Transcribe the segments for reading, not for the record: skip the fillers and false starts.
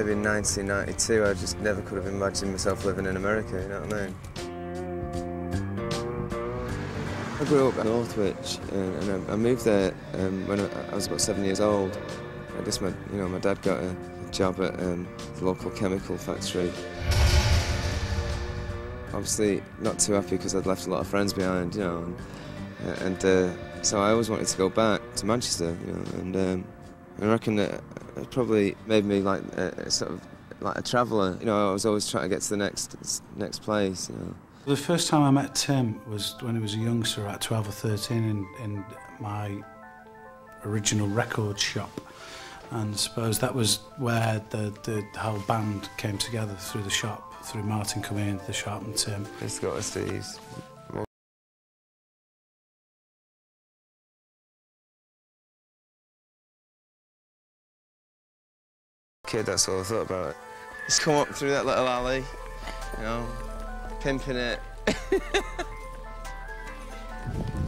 maybe in 1992, I just never could have imagined myself living in America, you know what I mean? I grew up in Northwich, and I moved there when I was about 7 years old. I guess my dad got a job at the local chemical factory. Obviously, not too happy because I'd left a lot of friends behind, you know, and so I always wanted to go back to Manchester, you know, and I reckon that it probably made me like sort of like a traveller. You know, I was always trying to get to the next place, you know. The first time I met Tim was when he was a youngster, at 12 or 13, in my original record shop. And I suppose that was where the whole band came together, through the shop, through Martin coming into the shop and Tim. It's got us these. Kid, that's all I thought about it. Just come up through that little alley, you know, pimping it.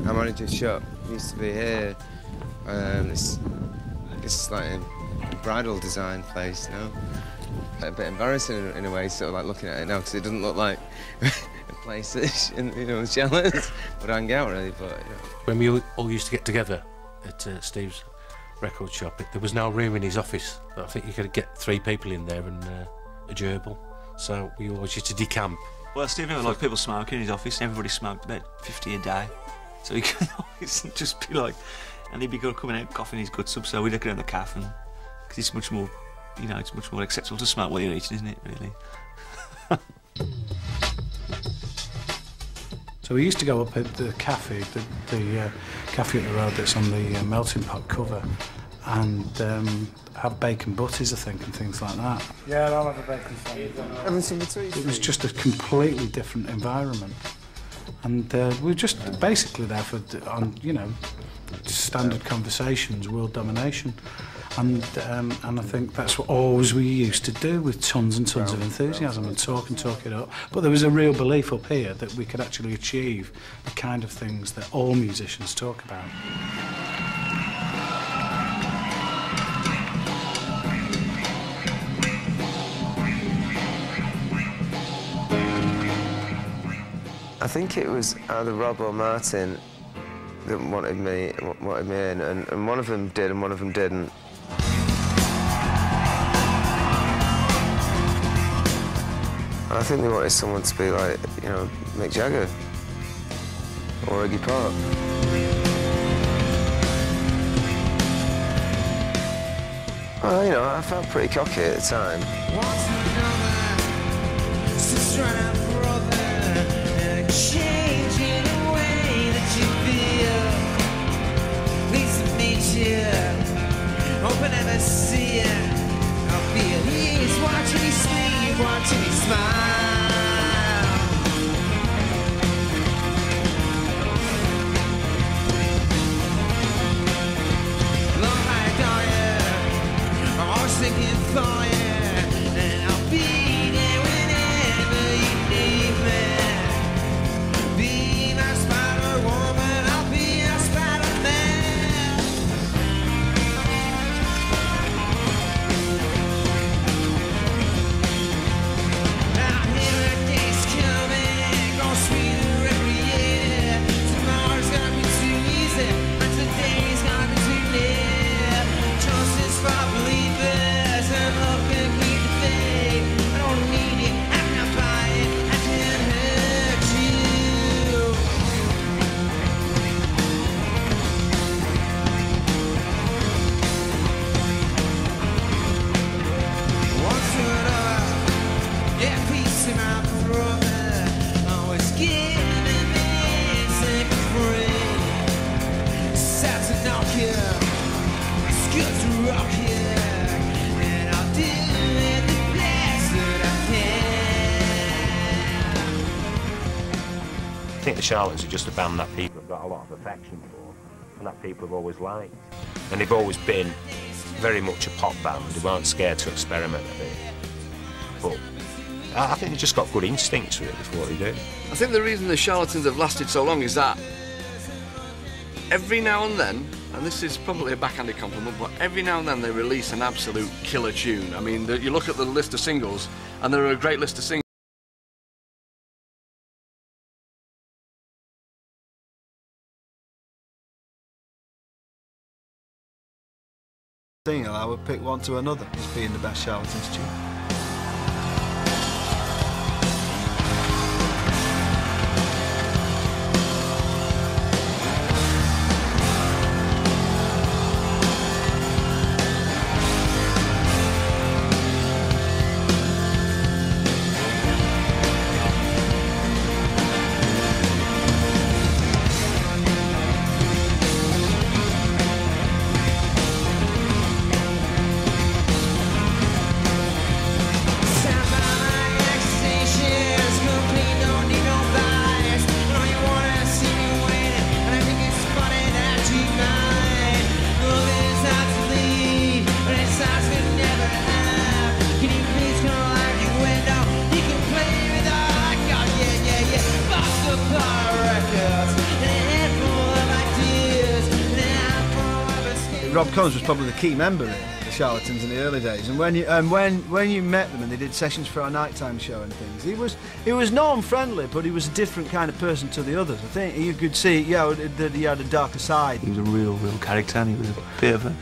Our manager's shop used to be here. It's like a bridal design place, you know. A bit embarrassing in a way, sort of like looking at it now, because it doesn't look like a place that, you know, Charlatans would hang out really. But you know. When we all used to get together at Steve's record shop, there was no room in his office. I think you could get 3 people in there and a gerbil. So we always used to decamp. Well, Steve never liked people smoking in his office. Everybody smoked about 50 a day. So he could always just be like, and he'd be coming out coughing his guts up, so we'd look around the cafe, because it's much more, you know, it's much more acceptable to smoke while you're eating, isn't it, really? So we used to go up at the cafe, the cafe up the road that's on the melting pot cover, and have bacon butties, I think, and things like that. Yeah, I'll have a bacon sandwich. It was just a completely different environment, and we were just basically there for, you know, standard conversations, world domination, and I think that's what always we used to do, with tons and tons of enthusiasm and talk it up. But there was a real belief up here that we could actually achieve the kind of things that all musicians talk about. I think it was either Rob or Martin that wanted me in, and one of them did and one of them didn't. And I think they wanted someone to be like, you know, Mick Jagger or Iggy Pop. Well, you know, I felt pretty cocky at the time. Changing the way that you feel, please to meet you, hope I never see you. I'll feel he's watching me sleep, watching me smile. Long I adore you, I'm always thinking for you, and I'll be there whenever you need me. I think the Charlatans are just a band that people have got a lot of affection for, and that people have always liked. And they've always been very much a pop band. They weren't scared to experiment a bit. But I think they've just got good instincts really for what they do. I think the reason the Charlatans have lasted so long is that every now and then and this is probably a backhanded compliment, but every now and then they release an absolute killer tune. I mean, you look at the list of singles, and there are a great list of singles. I would pick one to another as being the best Charlatans tune. Rob Collins was probably the key member in the Charlatans in the early days, and when you met them and they did sessions for our nighttime show and things, he was non-friendly, but he was a different kind of person to the others. I think you could see, that he had a darker side. He was a real character, and he was a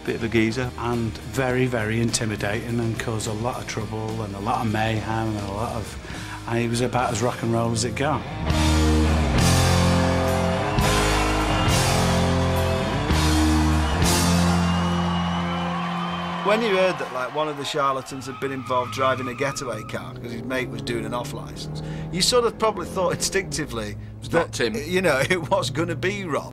bit of a geezer, and very, very intimidating, and caused a lot of trouble and a lot of mayhem and he was about as rock and roll as it got. When you heard that, like, one of the Charlatans had been involved driving a getaway car because his mate was doing an off-licence, you sort of probably thought instinctively that, not Tim. It was going to be Rob.